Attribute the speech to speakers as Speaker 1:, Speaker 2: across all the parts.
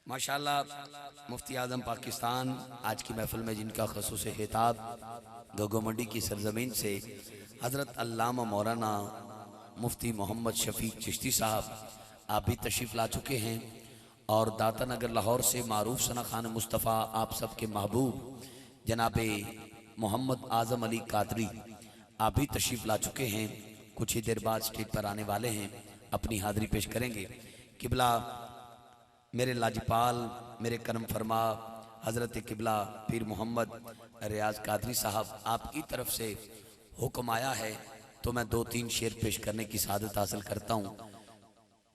Speaker 1: माशाअल्लाह मुफ्ती आज़म पाकिस्तान आज की महफिल में जिनका खसूस खिताब गगो मंडी की सरजमीन से हज़रत अल्लामा मौलाना मुफ्ती मोहम्मद शफीक चिश्ती साहब आप भी तशरीफ़ ला चुके हैं और दाता नगर लाहौर से मारूफ सना खान मुस्तफ़ा आप सबके महबूब जनाबे मोहम्मद आज़म अली कादरी आप भी तशरीफ़ ला चुके हैं। कुछ ही देर बाद स्टेज पर आने वाले हैं, अपनी हाज़िरी पेश करेंगे। किबला मेरे लाजपाल मेरे करम फरमा हज़रत किबला पीर मोहम्मद रियाज कादरी साहब आपकी तरफ से हुक्म आया है तो मैं 2-3 शेर पेश करने की सादत हासिल करता हूँ।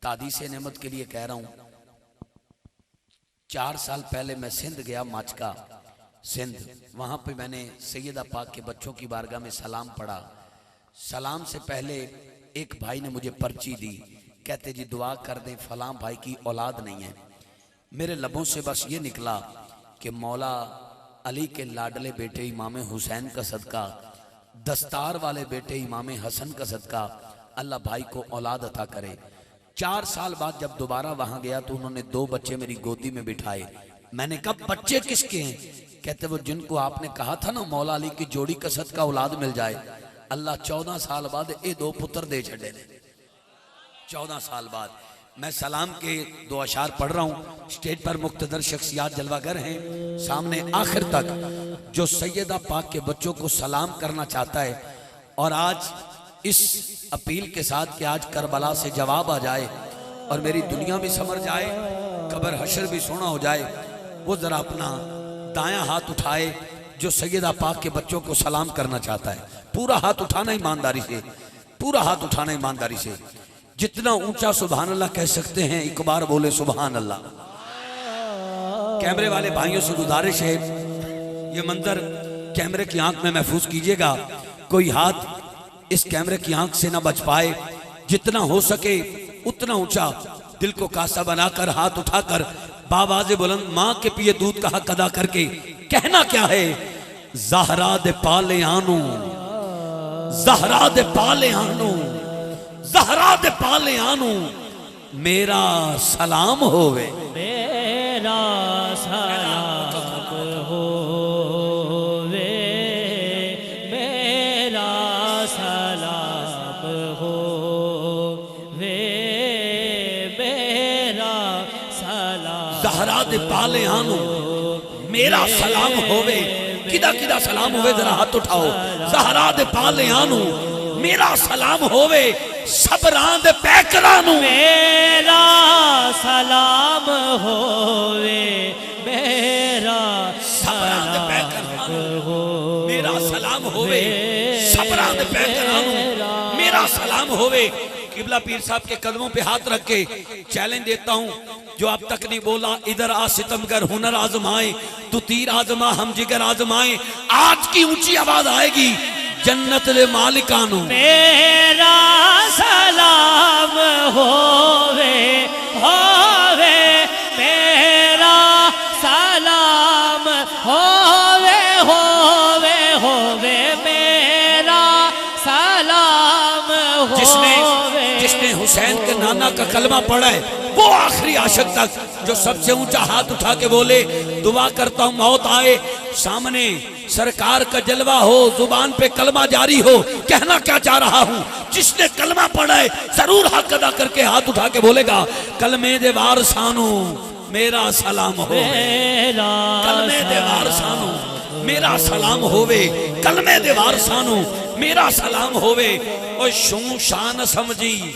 Speaker 1: तादीस नेमत के लिए कह रहा हूँ। 4 साल पहले मैं सिंध गया, माचका सिंध, वहाँ पे मैंने सैयदा पाक के बच्चों की बारगाह में सलाम पढ़ा। सलाम से पहले एक भाई ने मुझे पर्ची दी, कहते जी दुआ कर दें फलां भाई की औलाद नहीं है। मेरे लबों से बस ये निकला कि मौला अली के लाडले बेटे इमाम हुसैन का सदका, दस्तार वाले बेटे इमाम हसन का सदका अल्लाह भाई को औलाद अता करे। 4 साल बाद जब दोबारा वहां गया तो उन्होंने 2 बच्चे मेरी गोदी में बिठाए। मैंने कहा बच्चे किसके हैं? कहते वो जिनको आपने कहा था ना मौला अली की जोड़ी का सदका औलाद मिल जाए। अल्लाह 14 साल बाद ये 2 पुत्र दे छड़े ने। 14 साल बाद मैं सलाम के 2 अशार पढ़ रहा हूँ। स्टेज पर मुख्तदर शख्सियात जलवागर हैं, सामने आखिर तक जो सैयदा पाक के बच्चों को सलाम करना चाहता है और आज इस अपील के साथ कि आज करबला से जवाब आ जाए और मेरी दुनिया भी समझ जाए, कब्र हशर भी सोना हो जाए, वो जरा अपना दायां हाथ उठाए जो सैयदा पाक के बच्चों को सलाम करना चाहता है। पूरा हाथ उठाना ईमानदारी से, पूरा हाथ उठाना ईमानदारी से। जितना ऊंचा सुभान अल्लाह कह सकते हैं एक बार बोले सुभान अल्लाह। कैमरे वाले भाइयों से गुजारिश है ये मंजर कैमरे की आंख में महफूज कीजिएगा, कोई हाथ इस कैमरे की आंख से ना बच पाए। जितना हो सके उतना ऊंचा दिल को कासा बनाकर हाथ उठाकर बावाज़े बुलंद माँ के पिए दूध का हक अदा करके कहना क्या है? ज़हरा दे पाले आनू, ज़हरा दे पाले आनू, ज़हरा दे पाले आनू, मेरा सलाम होवे,
Speaker 2: मेरा सलाम होवे, मेरा सलाम होवे, मेरा सलाम।
Speaker 1: ज़हरा दे पाले आनू, मेरा सलाम होवे। किदा किदा सलाम होवे जरा हाथ उठाओ। ज़हरा दे पाले आनू, मेरा सलाम होवे, सबरां दे पैकरां नू,
Speaker 2: मेरा सलाम होवे, मेरा
Speaker 1: सबरां दे पैकरां नू, मेरा सलाम होवे, सबरां दे पैकरां नू, मेरा सलाम होवे। किबला पीर साहब के कदमों पे हाथ रख के चैलेंज देता हूँ, जो अब तक नहीं बोला इधर आ सितमगर हुनर आजमाए, तू तीर आजमा हम जिगर आजमाए। आज की ऊंची आवाज आएगी जन्नत दे मालिका नू,
Speaker 2: मेरा सलाम होवे, होवे, मेरा सलाम होवे, होवे, होवे, मेरा सलाम होवे।
Speaker 1: जिसने हुसैन के नाना का कलमा पढ़ा है वो आखिरी आशिक तक जो सबसे ऊंचा हाथ उठा के बोले दुआ करता हूं मौत आए सामने सरकार का जलवा हो, जुबान पे कलमा जारी हो। कहना क्या चाह रहा हूं, जिसने कलमा पढ़ा है जरूर हक अदा करके हाथ उठा के बोलेगा कलमे दे वारसानो मेरा सलाम हो, कलमे दे वारसानो मेरा सलाम होवे, कलमे दे वारसानो मेरा सलाम होवे। और शू शान समझी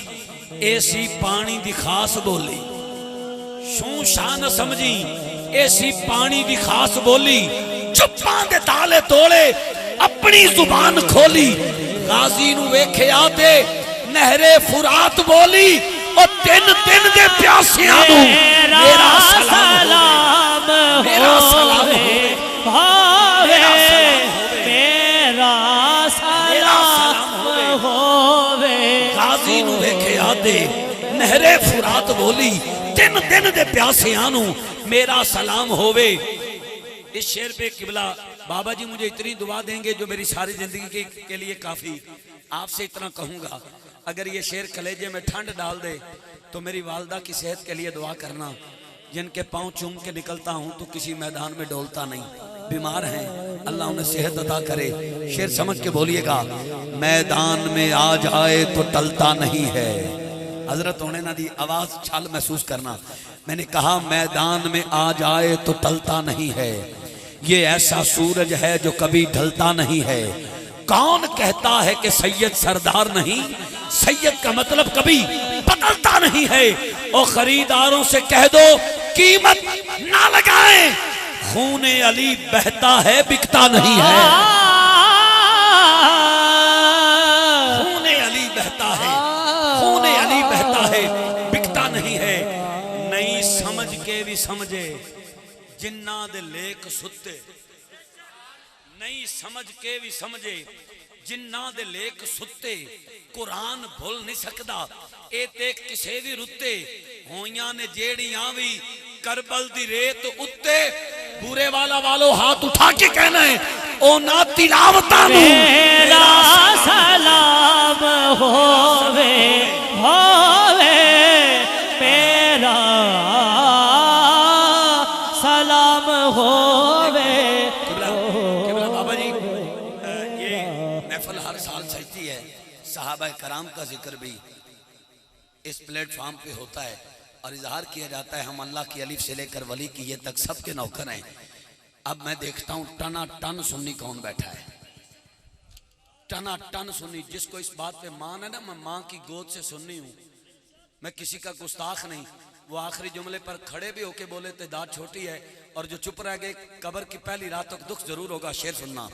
Speaker 1: ऐसी पानी दी खास बोली, शू शान समझी ऐसी पानी दी खास बोली, चुप्पां दे ताले तोड़े अपनी जुबान खोली। गाजी नू वेख्या ते नहरे फुरात बोली और दिन दे प्यासियां नू मेरा सलाम होवे, मेरा सलाम होवे, मेरा सलाम होवे। गाजी नू वेख्या ते नहरे फुरात बोली दिन दे प्यासियां नू मेरा सलाम होवे। इस शेर पे किबला बाबा जी मुझे इतनी दुआ देंगे जो मेरी सारी जिंदगी के लिए काफी। आपसे इतना कहूंगा अगर ये शेर कलेजे में ठंड डाल दे तो मेरी वालदा की सेहत के लिए दुआ करना। जिनके पांव चूम के निकलता हूं तो किसी मैदान में डोलता नहीं, बीमार हैं, अल्लाह उन्हें सेहत अता करे। शेर समझ के बोलिएगा, मैदान में आ जाए तो टलता नहीं है। हजरत होने ना दी आवाज छाल महसूस करना। मैंने कहा मैदान में आ जाए तो टलता नहीं है, ये ऐसा सूरज है जो कभी ढलता नहीं है। कौन कहता है कि सैयद सरदार नहीं, सैयद का मतलब कभी बदलता नहीं है। और खरीदारों से कह दो कीमत ना लगाएं, खूने अली बहता है बिकता नहीं है। खूने अली बहता है, खूने अली बहता है बिकता नहीं है। नहीं समझ के भी समझे जिन्ना दे लेक सुते, नहीं समझ के भी समझे जिन्ना दे लेक सुते। कुरान भूल नहीं सकता ए ते किसे भी रुते, होइयां ने जेड़ियां भी करबल दी रेत उत्ते। बुरे वाला वालों हाथ उठा के कहना है ओ ना तिलावता नू
Speaker 2: मेरा सलाम होवे होवे, मेरा सलाम होवे।
Speaker 1: बाबा जी ये महफिल हर साल सजती है, सहाबा कराम का जिक्र भी इस प्लेटफॉर्म पे होता है और इजहार किया जाता है हम अल्लाह की अलिफ से लेकर वली की ये तक सबके नौकर हैं। अब मैं देखता हूं टना टन सुन्नी कौन बैठा है, टना टन सुन्नी जिसको इस बात पे मान है ना मैं माँ की गोद से सुन्नी हूं, मैं किसी का गुस्ताख नहीं। वो आखिरी जुमले पर खड़े भी होके बोले तादाद छोटी है और जो चुप रह गए कब्र की पहली रात तक दुख जरूर होगा। शेर सुनना,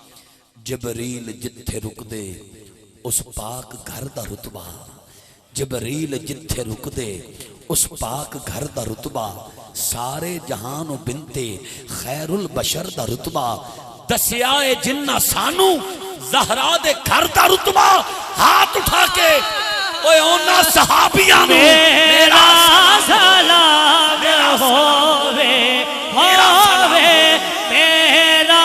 Speaker 1: जबरील जिथे रुक दे उस पाक घर दा रुतबा, जबरील जिथे रुक दे उस पाक घर दा रुतबा, सारे जहान बिनते खैरुल बशर दा रुतबा। दसिया है जिन्ना सानू ज़हरा दे घर दा रुतबा। हाथ उठा के ओए ओना सहाबियां नू
Speaker 2: मेरा सलाम होवे होवे, मेरा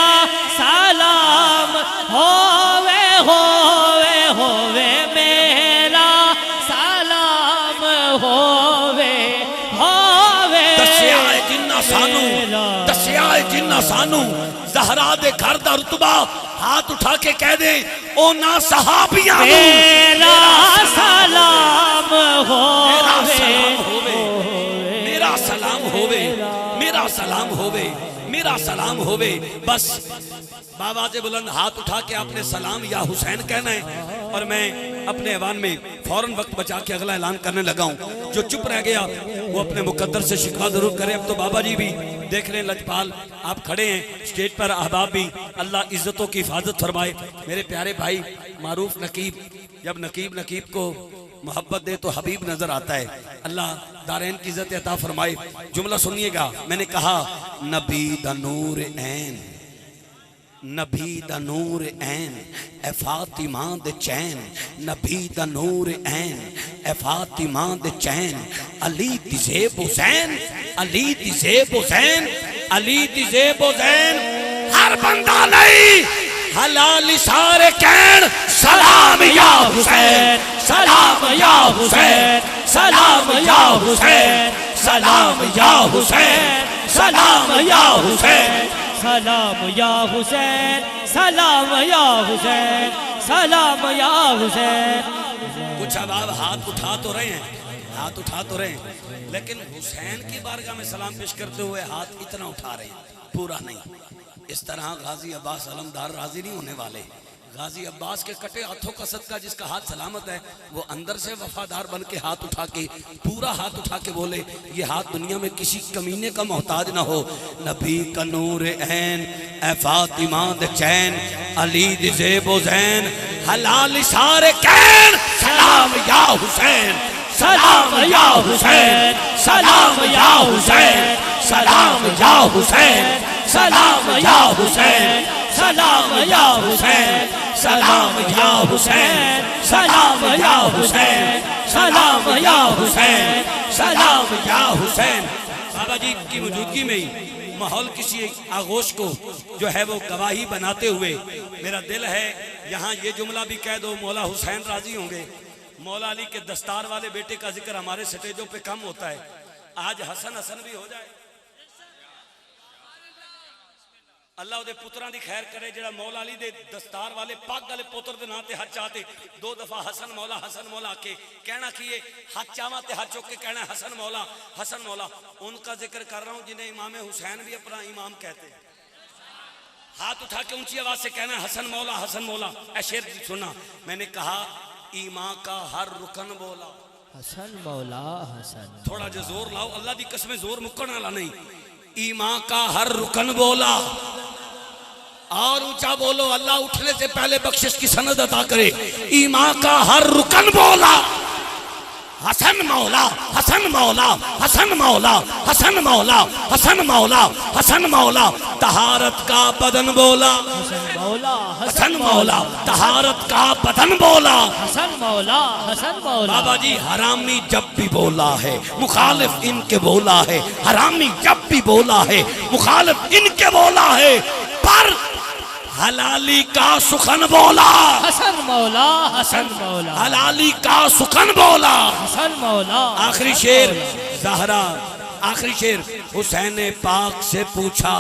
Speaker 2: सलाम होवे होवे होवे, मेरा सलाम होवे होवे।
Speaker 1: दसिया है जिन्ना सानू, दसिया है जिन्ना सानू ज़हरा दे घर दा रुतबा। हाथ उठा के कह दे ओ ना सहाबियां नू
Speaker 2: मेरा सलाम होवे,
Speaker 1: मेरा सलाम होवे, मेरा सलाम होवे, मेरा सलाम होवे। बस बाबा से बुलंद हाथ उठा के आपने सलाम या हुसैन कहना है। और मैं अपने ऐवान में फौरन वक्त बचा के अगला ऐलान करने लगा हूं। जो चुप रह गया वो अपने मुकद्दर से शिकवा जरूर करे। अब तो बाबा जी भी देख रहे हैं, लजपाल आप खड़े हैं स्टेज पर, अहबाब भी, अल्लाह इज्जतों की हिफाजत फरमाए। मेरे प्यारे भाई मारूफ नकीब, जब नकीब नकीब को मोहब्बत दे तो हबीब नजर आता है। अल्लाह दारैन की इज्जत अता फरमाए। जुमला सुनिएगा, मैंने कहा नबी दा नूर ऐन, नबी दा नूर ऐन ए फातिमा दे चैन, नबी दा नूर ऐन ए फातिमा दे चैन, अली दी ज़ेब हुसैन, अली दी ज़ेब हुसैन, अली दी ज़ेब हुसैन। हर बंदा नहीं हलाल सारे कैन सलाम या हुसैन, सलाम या हुसैन, सलाम या हुसैन, सलाम या हुसैन, सलाम या हुसैन,
Speaker 2: सलाम या हुसैन, सलाम या हुसैन, सलाम या हुसैन।
Speaker 1: कुछ अब आप हाथ उठा तो रहे हैं, हाथ उठा तो रहे हैं, लेकिन हुसैन की बारगाह में सलाम पेश करते हुए हाथ इतना उठा रहे हैं, पूरा नहीं। इस तरह गाजी अब्बास अलमदार राजी नहीं होने वाले। गाजी अब्बास के कटे हाथों का सदका जिसका हाथ सलामत है वो अंदर से वफादार बन के हाथ उठा के, पूरा हाथ उठा के बोले ये हाथ दुनिया में किसी कमीने का मोहताज ना हो। नबी का नूर ऐन ए फातिमा दे चैन, अली दे ज़ेब ज़ैन, हलाल सारे कैन सलाम या हुसैन, सलाम या हुसैन, सलाम या हुसैन, सलाम या हुसैन, सलाम या हुसैन, सलाम या हुसैन, सलाम या हुसैन, सलाम या हुसैन, सलाम या हुसैन, सलाम या हुसैन। बाबा जी की मौजूदगी में ही माहौल किसी आगोश को जो है वो गवाही बनाते हुए मेरा दिल है यहाँ ये जुमला भी कह दो, मौला हुसैन राजी होंगे। मौला अली के दस्तार वाले बेटे का जिक्र हमारे स्टेजों पे कम होता है, आज हसन हसन भी हो जाए। अल्लाह उहदे पुत्रां दी खैर करे जेड़ा मौला अली दे दस्तार वाले पग वाले पुत्र दे नां ते हथ चाहते 2 दफा हसन मौला के कहना कि ये हाथ चावा ते हाथ चुक के कहना हसन मौला उनका जिक्र कर रहा हूं जिन्हें इमाम हुसैन भी अपना इमाम कहते हैं। हाथ उठा के ऊंची आवाज से कहना हसन मौला। ऐ शेर सुना, मैंने कहा ईमा का हर रुकन बोला
Speaker 2: हसन मौला हसन।
Speaker 1: थोड़ा जो जोर लाओ, अल्लाह दी कसम जोर मुक्कण वाला नहीं। ईमा का हर रुकन बोला और ऊंचा बोलो, अल्लाह उठने से पहले बख्शिश की सनद अता करे। ईमा का हर रुकन बोला हसन मौला। तहारत का बदन बोला हसन मौला। तहारत का बदन बोला
Speaker 2: हसन मौला।
Speaker 1: बाबा जी हरामी जब भी बोला है मुखालिफ इनके बोला है, हरामी जब भी बोला है मुखालिफ इनके बोला है, पर हलाली का सुखन बोला
Speaker 2: हसन मौला।
Speaker 1: हलाली का सुखन बोला
Speaker 2: हसन मौला।
Speaker 1: आखिरी शेर ज़हरा, आखिरी शेर हुसैन पाक से पूछा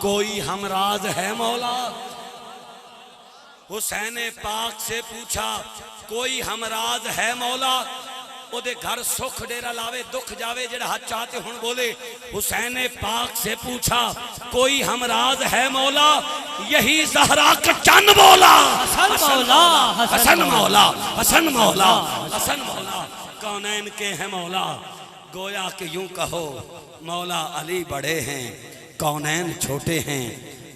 Speaker 1: कोई हमराज है मौला। हुसैन पाक से पूछा कोई हमराज है मौला। ओदे घर सुख डेरा लावे दुख जावे जेड़ा हाथ चाहते हुन बोले। हुसैन पाक से पूछा कोई हमराज है मौला, यही ज़हरा का चन बोला हसन मौला। कौनैन के हैं मौला, गोया कि यूं कहो मौला अली बड़े हैं कौनैन छोटे हैं।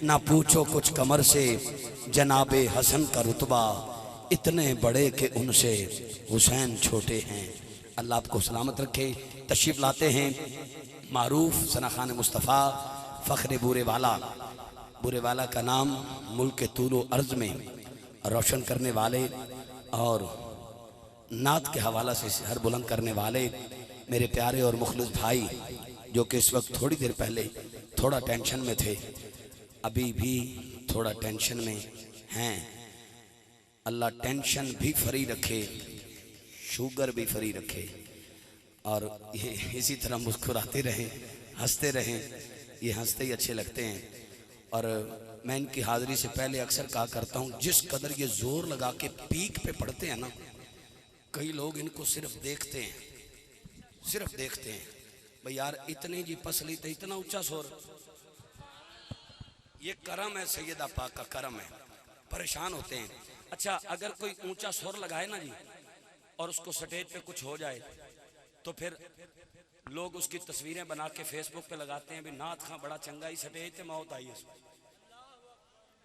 Speaker 1: ना पूछो कुछ कमर से जनाबे हसन का रुतबा, इतने बड़े के उनसे हुसैन छोटे हैं। अल्लाह आपको सलामत रखे। तशरीफ़ लाते हैं मारूफ सना खान मुस्तफ़ा फ़ख्र बुरेवाला का नाम मुल्क तूलो अर्ज़ में रोशन करने वाले और नात के हवाला से हर बुलंद करने वाले मेरे प्यारे और मुखलिस भाई, जो कि इस वक्त थोड़ी देर पहले थोड़ा टेंशन में थे, अभी भी थोड़ा टेंशन में हैं। अल्लाह टेंशन भी फ्री रखे, शुगर भी फ्री रखे और ये इसी तरह मुस्कुराते रहें, हंसते रहें। ये हंसते ही अच्छे लगते हैं। और मैं इनकी हाज़िरी से पहले अक्सर कहा करता हूँ, जिस कदर ये जोर लगा के पीक पे पढ़ते हैं ना, कई लोग इनको सिर्फ देखते हैं भाई यार इतनी जी पसली तो इतना ऊंचा शोर। ये करम है सैयदा पाक का करम है, परेशान होते हैं। अच्छा अगर कोई ऊंचा शोर लगाए ना जी और उसको स्टेज पे कुछ हो जाए तो फिर लोग उसकी तस्वीरें बना के फेसबुक पे लगाते हैं भी नाथ खां बड़ा चंगा ही स्टेज ते मौत आई है।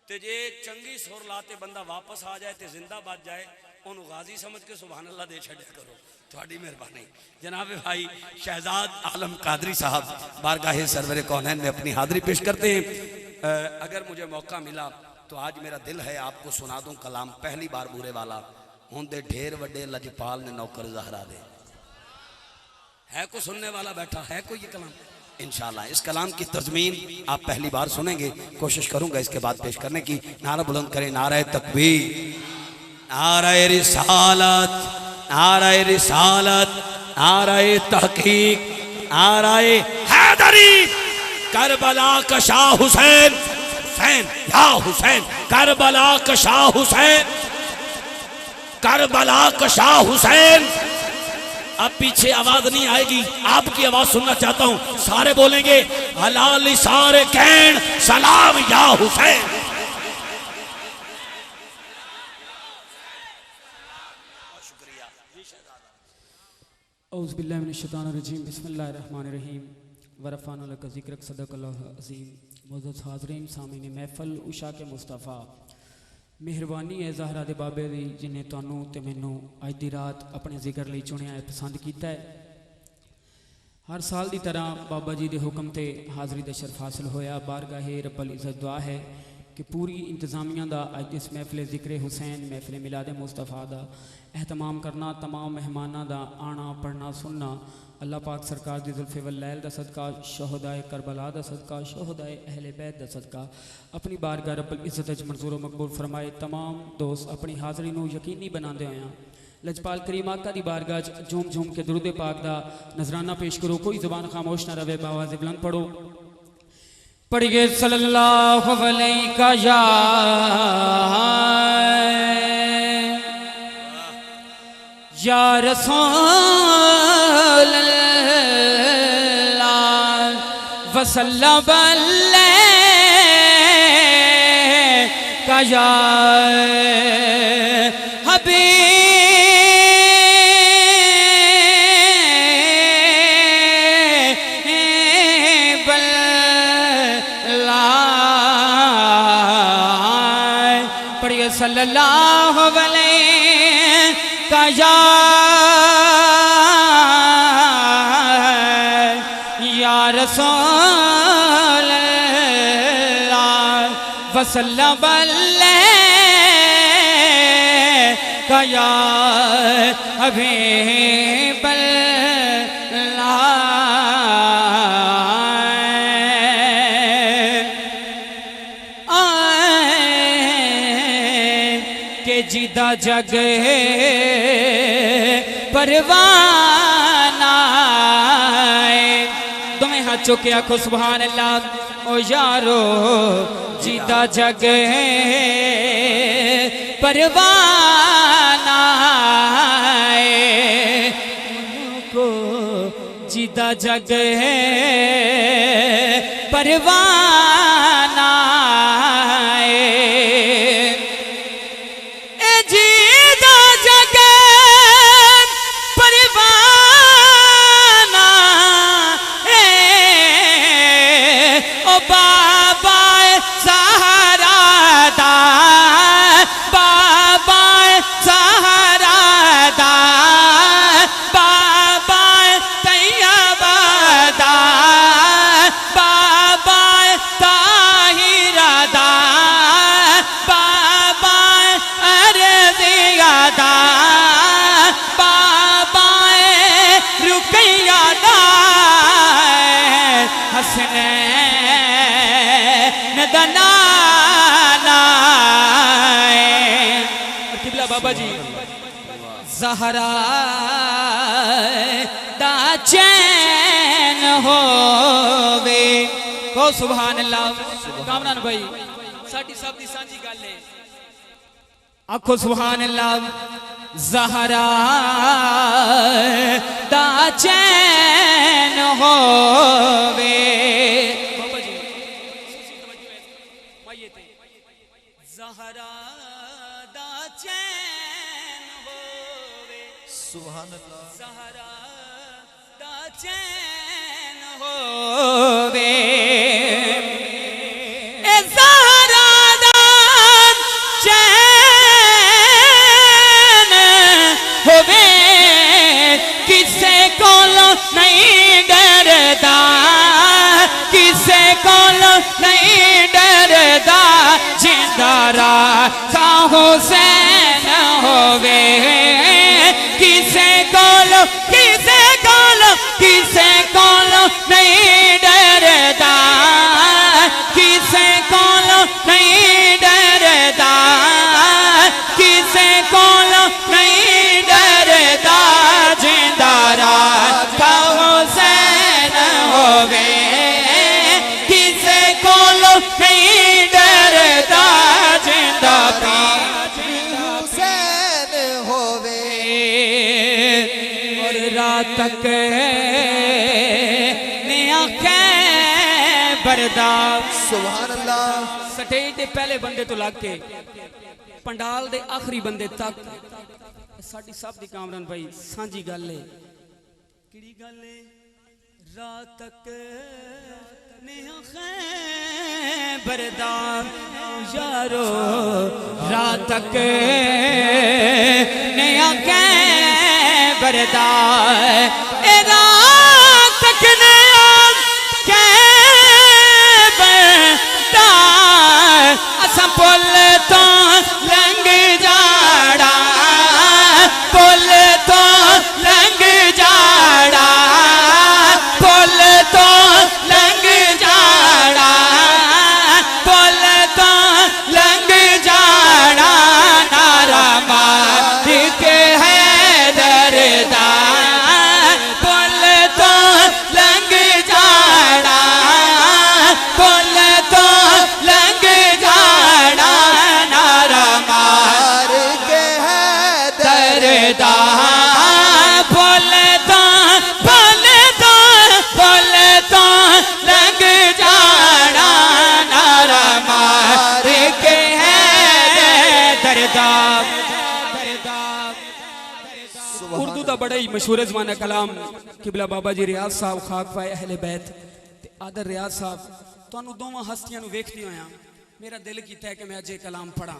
Speaker 1: ते जे चंगी सुर लाते बंदा वापस आ जाए ते जिंदा बच जाए, उन्होंने गाजी समझ के सुभान अल्लाह दे छड़िया करो। थोड़ी मेहरबानी। जनाब भाई शहजाद आलम कादरी साहब बारगाहे सरवर कौनैन में अपनी हाजिरी पेश करते हैं। अगर मुझे मौका मिला तो आज मेरा दिल है आपको सुना दूं कलाम पहली बार बुरे वाला होंदे ढेर वड्डे लजपाल ने नौकर ज़हरा दे। है कोई सुनने वाला बैठा है कोई ये कलाम? इंशाल्लाह इस कलाम की तज़मीन आप पहली बार सुनेंगे। कोशिश करूंगा इसके बाद पेश करने की। नारा बुलंद करें, नारे तकबीर, नारे रिसालत, नारे रिसालत, नारे तहकीक, नारे हैदरी। करबला का शाह हुसैन, हुसैन या हुसैन, करबला का शाह हुसैन, करबला का शाह हुसैन। अब पीछे आवाज नहीं आएगी, आपकी आवाज सुनना चाहता हूं। सारे बोलेंगे हलाल सारे कैन सलाम या हुसैन। शुक्रिया।
Speaker 3: औज़ु बिल्लाहि मिनश शैतानिर रजीम, बिस्मिल्लाहिर रहमानिर रहीम। वरफ़अना लका ज़िक्रक, सदक़ल्लाहु अज़ीम। मुअज़्ज़ज़ हाज़रीन, सामीन महफ़ल उशा के मुस्तफ़ा, मेहरबानी है ज़हरा दे बाबे दी जिन्हें तुहानू ते मैनू अज दी रात अपने जिक्र लई चुनिया है, पसंद किया है। हर साल की तरह बाबा जी के हुक्म ते हाज़री दा शरफ हासिल होया। बारगाहे रब्बुल इज़्ज़त दुआ है कि पूरी इंतज़ामिया का अज इस महफ़िल ज़िक्र हुसैन महफ़िल मिलाद मुस्तफ़ा का एहतमाम करना, तमाम मेहमानों का आना पढ़ना सुनना, अल्लाह पाक सरकार दी ज़ुल्फ़े वल लैल दा सदका, शहदाए करबला दा सदका, शहदाए अहले बैत दा सदका अपनी बारगाह रब्बुल इज़्ज़त च मंजूर मकबूल फरमाए। तमाम दोस्त अपनी हाज़री नूं यकीनी बनाते होया लजपाल करीम आका दी बारगाह च झूम झूम के दुरूद पाक दा नजराना पेश करो। कोई ज़ुबान खामोश ना रहे, बावाज़ बुलंद पढ़ो। पढ़िए सल्लल्लाहु अलैहि या रसूल अल्लाह वसल्लम अलैका या हबीब अल्लाह। पढ़िए सल्लल्लाहु अलैका या रसूल अल्लाह वसल्लम अलैका या हबीब के जिदा जग परवाना तुम्हें हाथ चुके आखो सुभान अल्लाह। ओ यारो जिदा जग परवाना को जिदा जग परवाना जिदा जग परवाना ओ बाबा सहारा दा बाबा सहारा दा बाबा तैयबा दा बाबा ताहिरा दा बाबा अर्ज़िया दा बाबा रुकैया दा हसनैन दा नाना और किबला बाबा जी ज़हरा दा चैन होवे को सुभान अल्लाह। कामरान भाई साडी सब दी सांझी गल है आखो सुभान अल्लाह। ज़हरा दा चैन होवे ज़हरा दा चैन होवे
Speaker 4: सुभान अल्लाह।
Speaker 3: ज़हरा दा चैन होवे ए ज़हरा दा चैन होवे किसे कोलो नहीं डरदा किसे कोलो नहीं डरदा जिंदा राज़ा हुसैन होवे किसे कोलो नहीं डरदा किसे कोलो नहीं डरदा किसे कोलो नहीं डरदा जिंदा राज़ा हुसैन होवे किसे कोलो नहीं डरदा जिंदा
Speaker 4: हुसैन होवे
Speaker 3: और रात तक ने आंखें बरदार
Speaker 4: सुभान अल्लाह।
Speaker 3: स्टेज दे पहले बंदे तो लग के पंडाल दे आखिरी बंदे तक साडी सब दी कामरान भाई सांझी गल है किड़ी गल है रात तक ने आंखें बरदार यारो रात तक ने आंखें बरदार ए रात तक ने आंखें बरदार असा पुल तो लंघ जाड़ा पुल तो लंघ जाड़ा पुल तो लंघ जाड़ा पुल तो लंघ जाड़ा नारा मार के है दरदा दा बड़ा ही मशहूर ज़माना कलाम किबला बाबा जी रियाज साहब खाक पाए अहले बैत ते आदर रियाज साहब तुहानू दोवां हस्तियां नू वेखदी होया मेरा दिल कीता है कि मैं अज ये कलाम पढ़ा।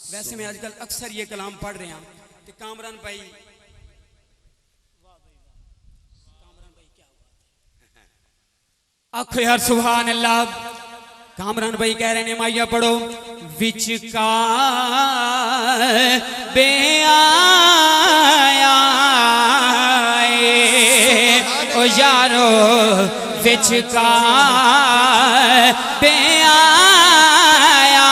Speaker 3: वैसे मैं आजकल अक्सर ये कलाम पढ़ रहा ते कामरान भाई आखो यार सुभान अल्लाह। कामरान भाई कह रहे ने माइया पढ़ो विच का बे आया ओ यारो विच का बे आया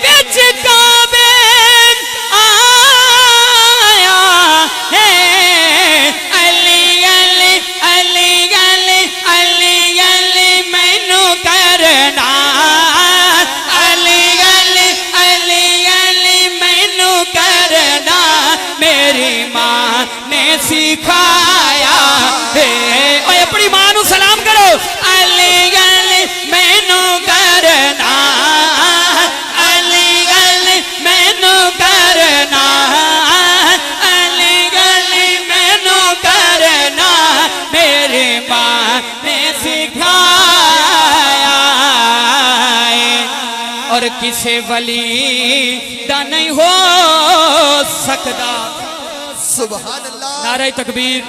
Speaker 3: विच का बे आया है अली अली अली अली अली अली मैनू करना अली अली अली अली मैनू करना मेरी माँ ने सिखाया है। ओए अपनी माँ नू सलाम करो अली अली मैनू करना अली अली मैनू करना अली अली मैनू करना मेरी माँ ने सिखाया और किसी वली दा नहीं हो सकता।
Speaker 4: सुभान अल्लाह।
Speaker 3: नाराए तकबीर,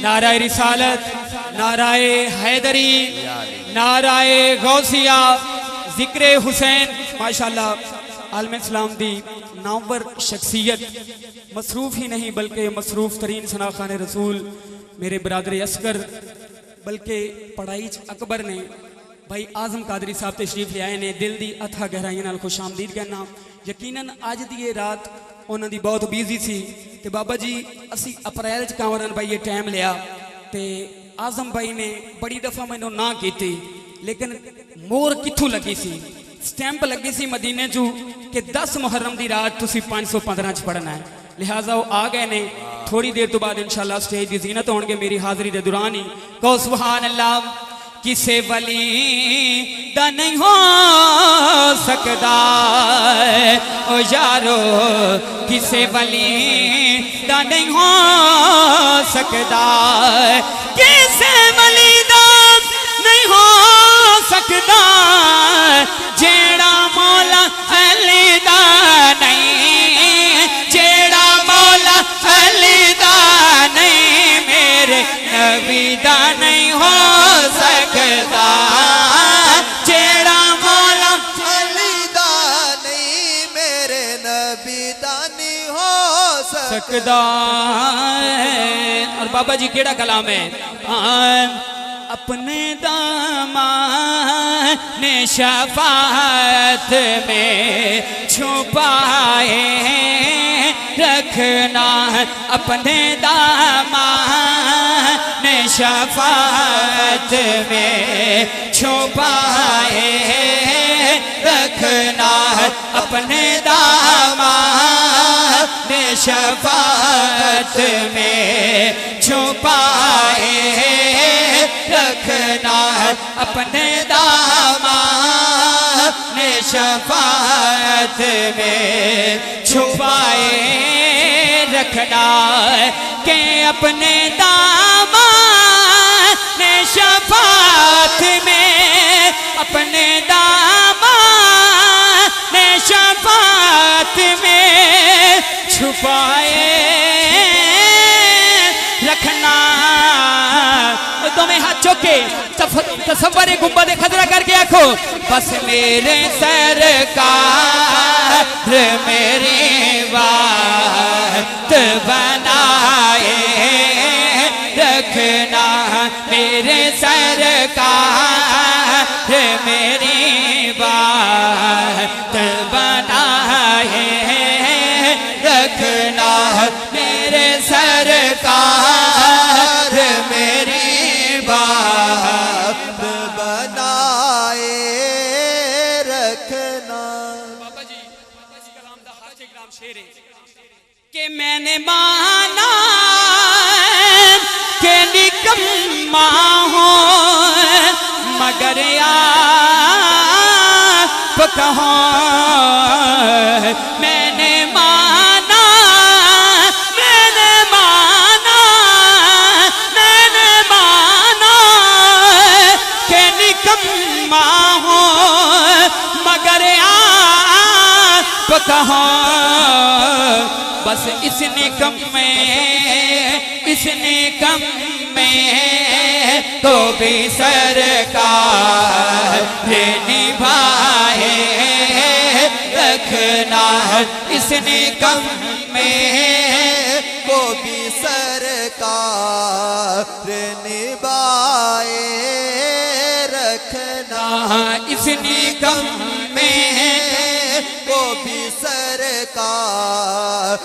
Speaker 3: नाराए रिसालत, नाराए हैदरी, नाराए गौसिया, जिक्रे हुसैन। माशाअल्लाह आलम इस्लाम दी नामवर शख्सियत मसरूफ ही नहीं बल्कि मसरूफ तरीन सना खान रसूल मेरे बरादर अस्कर बल्कि पढ़ाई अकबर ने भाई आजम कादरी साहब तशरीफ ले आए ने दिल दी अथा गहराइयां नाल खुश आमदीद कहना। यकीनन अज दी ये रात उन्हां दी बहुत बिजी सी ते बाबा जी असी अप्रैल च कामरान भाई ये टाइम लिया ते आजम भाई ने बड़ी दफा मैनू ना की लेकिन मोर कित्थों लगी सी स्टैंप लगी सी मदीने चू कि 10 मुहर्रम दी रात तुसी 515 च पढ़ना है लिहाजा वो आ गए ने। थोड़ी देर तो बाद इंशाअल्लाह स्टेज की जीनत होंगे मेरी हाजिरी के दौरान ही। कहो सुभान अल्लाह। किसे वली दा नहीं हो सकता ओ यारो किसे वली दा नहीं हो सकता किसे वली दा नहीं हो सकता जेड़ा मौला अली दा नहीं जेड़ा मौला अली दा नहीं मेरे नबी दा नहीं हो सकता जेड़ा मौला
Speaker 4: अली दा नहीं मेरे नबी दा नहीं हो
Speaker 3: सकता। और बाबा जी केड़ा कलाम है अपने दामां ने शफाअत में छुपाए रखना अपने दामां ने शफाअत में छुपाए रखना अपने दामां ने शफाअत में छुपाए रखना अपने दामां ने शफाअत में छुपाए रखना के अपने दामां ने शफाअत में अपने दामां ने शफाअत में छुपाए रखना। तो में हाथ चौके तसव्वुर गुंबद खजरा करके आखो बस मेरे सरकार मेरी बात बनाए रखना मेरे सरकार मेरी बात बनाए रखना मेरे सरकार मेरी बात
Speaker 4: बनाए रखना।
Speaker 3: बाबा जी कलाम दा हर कलाम शेर है कि मैंने माना के निकम्मा हो मगर आप कहो मैंने माना कहो बस इसने कम में तो भी सरकार निभाए रखना इसने कम में
Speaker 4: को भी सरकार निभाए रखना
Speaker 3: इसने कम में
Speaker 4: को भी सरकार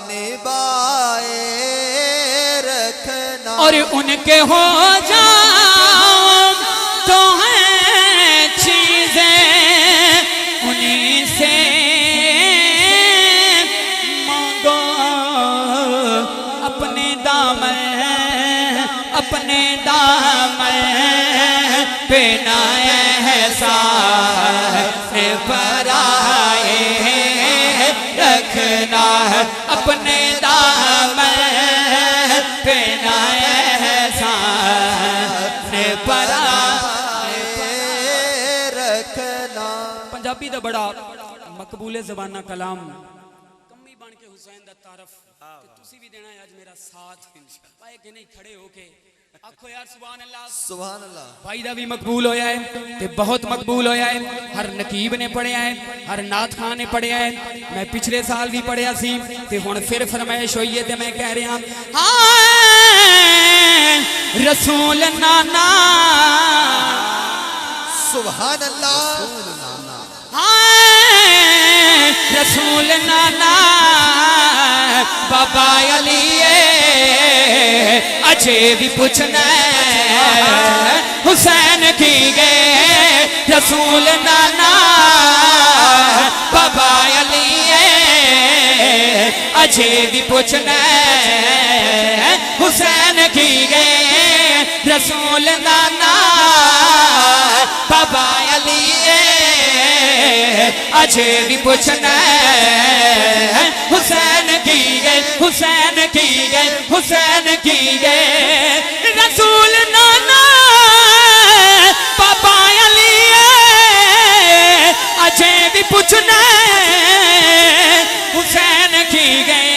Speaker 4: निभाए रखना
Speaker 3: और उनके हो जाओ तो है चीजें उन्हीं से मांगो अपने दामन पे ना एहसास पराए रखना अपने दामन पे ना एहसास पराए
Speaker 4: रखना।
Speaker 3: पंजाबी दा बड़ा मकबूल ज़बाना कलाम कम्मी बन के हुसैन दा तारफ ते तुसी भी देना है आज मेरा साथ पाए कि नहीं खड़े होके आखो यार सुभान अल्लाह
Speaker 4: सुभान अल्लाह।
Speaker 3: भाई दा भी मकबूल होया है ते बहुत मकबूल होया है हर नकीब ने पढ़िया है हर नात खान ने पढ़िया है मैं पिछले साल भी पढ़िया सी ते हुण फिर फरमाइश होई है ते मैं कह रहा हां रसूल नाना
Speaker 4: सुभान अल्लाह
Speaker 3: रसूल नाना बाबा अली अजे भी पूछना हुसैन की गए रसूल नाना बाबा अली अजे भी पूछना हुसैन की गए रसूल नाना बाबा अली अजे भी पूछना हुसैन की गए हुसैन की गए हुसैन की गए रसूल नाना बाबा अली अजे भी पूछना हुसैन की गए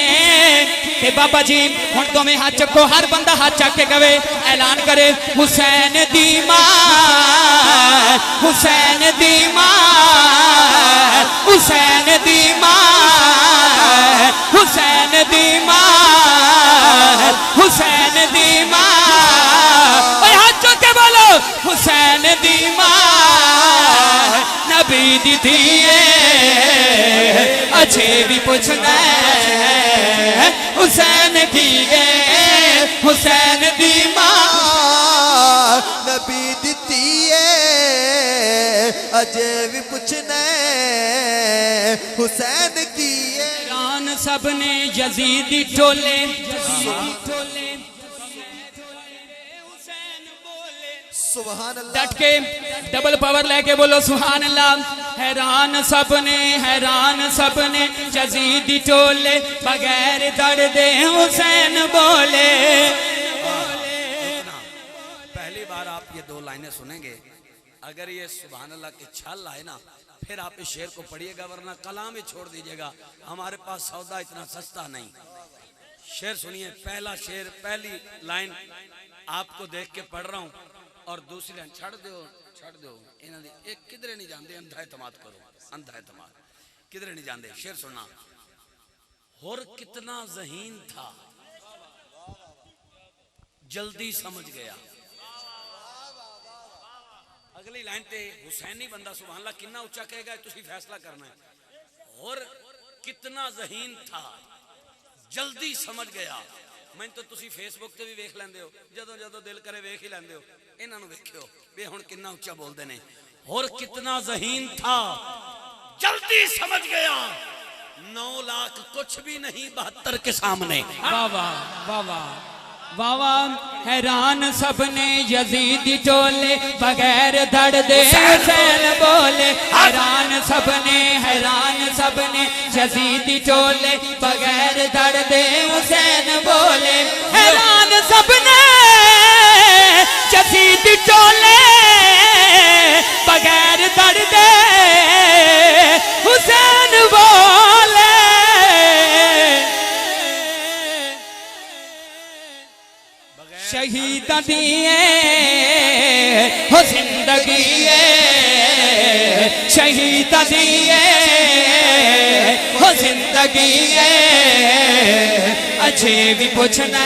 Speaker 3: बाबा जी हुण तो में हाथ चको हर बंदा हाथ चक के कवे ऐलान करे हुसैन दी मां हुसैन दी मां हुसैन दी मां हुसैन दी मां हुसैन दी मां हाथ चक के बोलो हुसैन दी मां नबी दी दिए अच्छे भी पूछना हुसैन की गए हुसैन दी मां
Speaker 4: नबी दिती है अजे भी पूछना हुसैन की है।
Speaker 3: ईरान सब ने यजीदी टोले
Speaker 4: सुभान अल्लाह
Speaker 3: डट के डबल पावर लेके बोलो सुभान अल्लाह हैरान सबने यजीदी टोले बगैर दर्दे हुसैन बोले।
Speaker 1: पहली बार आप ये दो लाइनें सुनेंगे अगर ये सुभान अल्लाह की छल आए ना फिर आप इस शेर को पढ़िएगा वरना कलाम ही छोड़ दीजिएगा हमारे पास सौदा इतना सस्ता नहीं। शेर सुनिए पहला शेर पहली लाइन आपको देख के पढ़ रहा हूं और दूसरी लाइन छड़ दो इन्हां दी एक किधरे नहीं जाते अंधा एतमाद करो अंधा एतमाद किधरे नहीं जाते। शेर सुनना और कितना ज़हीन था जल्दी समझ गया। अगली लाइन पे हुसैनी बंदा सुभान अल्लाह कितना उच्चा कहेगा तुसी फैसला करना है। और कितना ज़हीन था जल्दी समझ गया। मैं तो तुसी फेसबुक ते भी वेख लेंदे हो जदों जदों दिल करे वेख ही लेंदे हो इन्हां नूं वेखियो वे हुण कितना उच्चा बोलदे ने। और कितना ज़हीन था जल्दी समझ गया 9 लाख कुछ भी नहीं 72 के सामने।
Speaker 3: वाह वाह वाह वाह वाह वाह हैरान सबने यजीदी टोले बगैर दर्दे हुसैन बोले। हैरान सबने यजीदी टोले बगैर दर्दे हुसैन बोले। हैरान सबने यजीदी टोले बगैर दर्दे हुसैन बोले।
Speaker 5: हो जिंदगी शहीद दिए हो जिंदगी अच्छे भी पूछना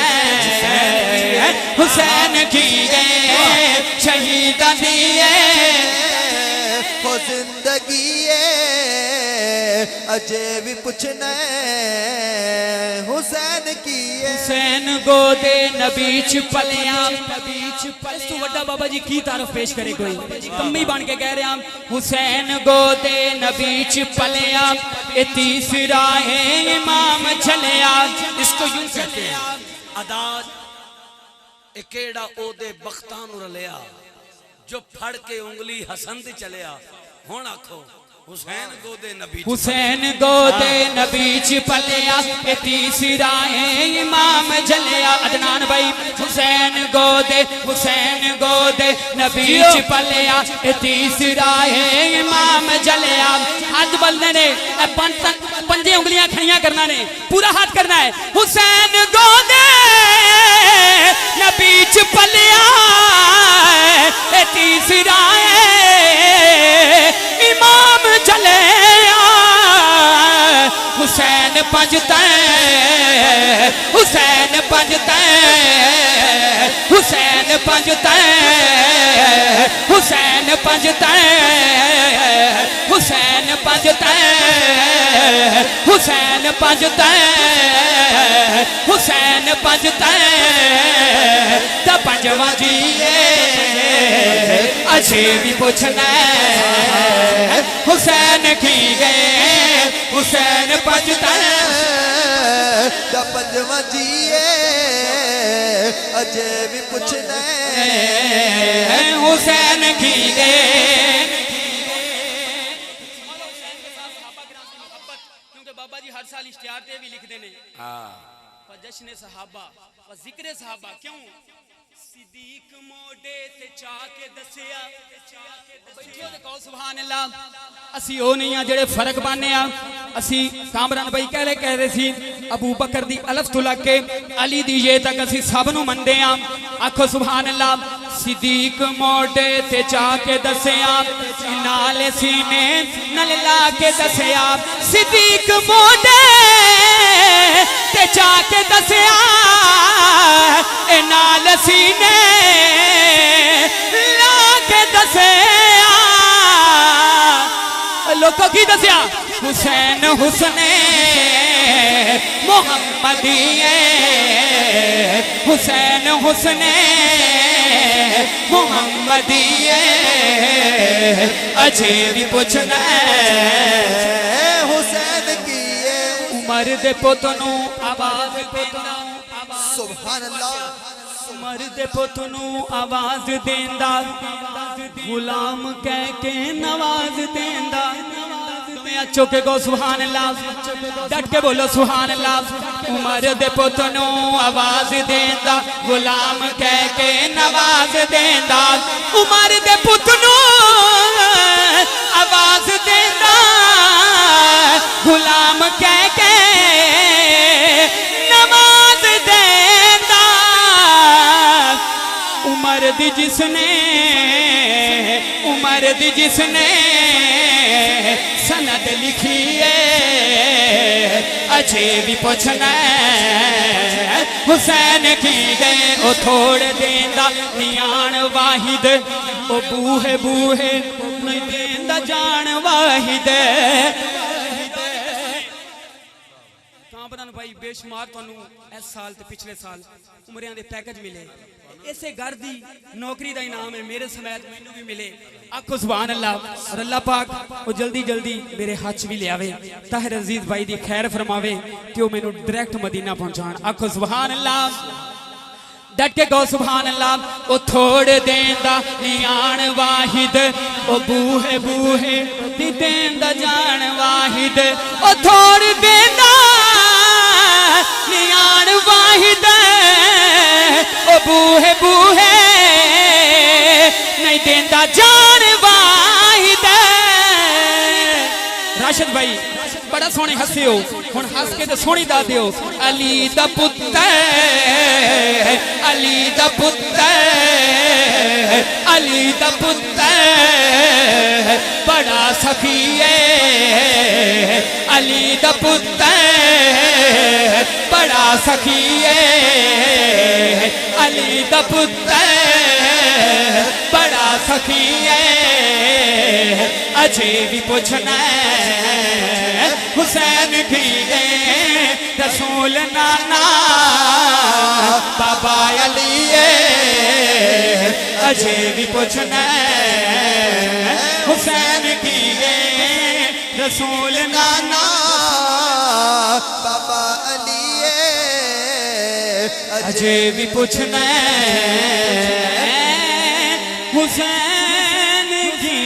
Speaker 5: हुसैन की शहीद दिए
Speaker 4: हो जिंदगी अजय भी पूछना हुसैन की
Speaker 5: हुसैन गोदे नबीच पलिया इस तो वड्डा बाबा जी की तारीफ पेश करे कोई कम्मी बन के कह रहे हैं हुसैन गोदे नबीच पलिया ए तीसरा है इमाम चलिया
Speaker 1: इसको यूं कहते हैं अदाज एकेड़ा ओदे बख्तां नूं रलिया जो फड़ के उंगली हसन दी चलिया हुण आखो हुसैन गोदे नबी
Speaker 5: हुसैन गोदे नबीच पलिया ए तीसरा है इमाम जलिया अदनान भाई हुसैन गोदे नबीच पलिया ए तीसरा है इमाम जलिया आज बंदे ने पंजे उंगलियां खड़ियां करना ने पूरा हाथ करना है हुसैन गोदे नबीच पलिया ए तीसरा है इमाम चले हुसैन पंजता हुसैन पंजता हुसैन पंजता हुसैन पंजता हुसैन पंजता हुसैन पंजता हुसैन पंजता ता पंजवा जी अच्छे भी पूछना हुसैन की गए हुसैन पंजता
Speaker 4: पंजवा जीए अजय भी पूछना
Speaker 5: हुसैन की गए क्योंकि बाबा जी हर साल इश्तिहार भी लिखते हैं जश्न सहाबा जिक्र सहाबा क्यों सिद्दीक मोडे ते चाके दसिया बैठो ते कहो सुभान अल्लाह ਅਸੀਂ ਉਹ ਨਹੀਂ ਆ ਜਿਹੜੇ ਫਰਕ ਪਾਣੇ ਆ ਅਸੀਂ ਕਾਮਰਾਨ ਭਾਈ ਕਹਿ ਰਹੇ ਸੀ ਅਬੂ ਬਕਰ ਦੀ ਅਲਫ ਤੋਂ ਲੱਗ ਕੇ ਅਲੀ ਦੀ ਇਹ ਤੱਕ ਅਸੀਂ ਸਭ ਨੂੰ ਮੰਨਦੇ ਆ ਆਖੋ ਸੁਭਾਨ ਅੱਲਾਹ ਸਿੱਦੀਕ ਮੋਢੇ ਤੇ ਚਾ ਕੇ ਦੱਸਿਆ ਨਾਲ ਸੀਨੇ ਨਾਲ ਲਾ ਕੇ ਦੱਸਿਆ ਸਿੱਦੀਕ ਮੋਢੇ ਤੇ ਚਾ ਕੇ ਦੱਸਿਆ ਇਹ ਨਾਲ ਸੀਨੇ ਲਾ ਕੇ ਦੱਸਿਆ लोगों की दसिया हुसैन हुसने मोहम्मदी हुसैन हुसने मोहम्मदी अजे भी पूछना
Speaker 4: हुसैन की
Speaker 5: उमर दे पुत नूं आवाज देंदा
Speaker 4: सुभान अल्लाह
Speaker 5: उमर दे पुत नूं आवाज देंदा गुलाम कह के नवाज देंदा चौके को सुभान अल्लाह डट के बोलो सुभान अल्लाह उमर दे पुत नूं आवाज देंदा गुलाम कह के नवाज देंदा उमर दे पुत नूं आवाज देंदा गुलाम कह के नवाज देंदा उमर दी जिसने सनद लिखी है अच्छे भी पूछना हुसैन की गए ओ थोड़ देंदा नियान वाहिद ओ बूहे बूहे नहीं देंदा जान वाहिद कामरान भाई बेशुमार तुहानू इस साल ते पिछले साल उमरियां दे पैकेज मिले इसे घर दी नौकरी का इनाम है मेरे समेत मैनू भी मिले आखो सुभान अल्लाह और अल्लाह पाक वो जल्दी जल्दी मेरे हाथ भी लियावे ताहिर अजीज भाई दी खैर फरमावे कि वो मैनू डायरेक्ट मदीना पहुंचाण आखो सुभान अल्लाह डट के गो सुभान अल्लाह ओ थोड़ देंदा नियान वाहिद ओ बूहे बूहे दी देंदा जान वाहिद ओ थोड़ देंदा नियान वाहिद ओ बूहे बूहे नहीं देंदा जान वाहिद राशिद भाई बड़ा सोहने हसे हो हुण हस के ते सोहनी दा दियो अली दा पुत्तर अली दा पुत्तर अली दा पुत्तर बड़ा सखी है अली दा पुत्तर बड़ा सखी है अली दा पुत्तर बड़ा सखी है अजे भी पूछना हुसैन भी है रसूल नाना बाबा अली है अजे भी पूछना हुसैन की है रसूल नाना
Speaker 4: बाबा अली
Speaker 5: अजे भी पूछना हुसैन की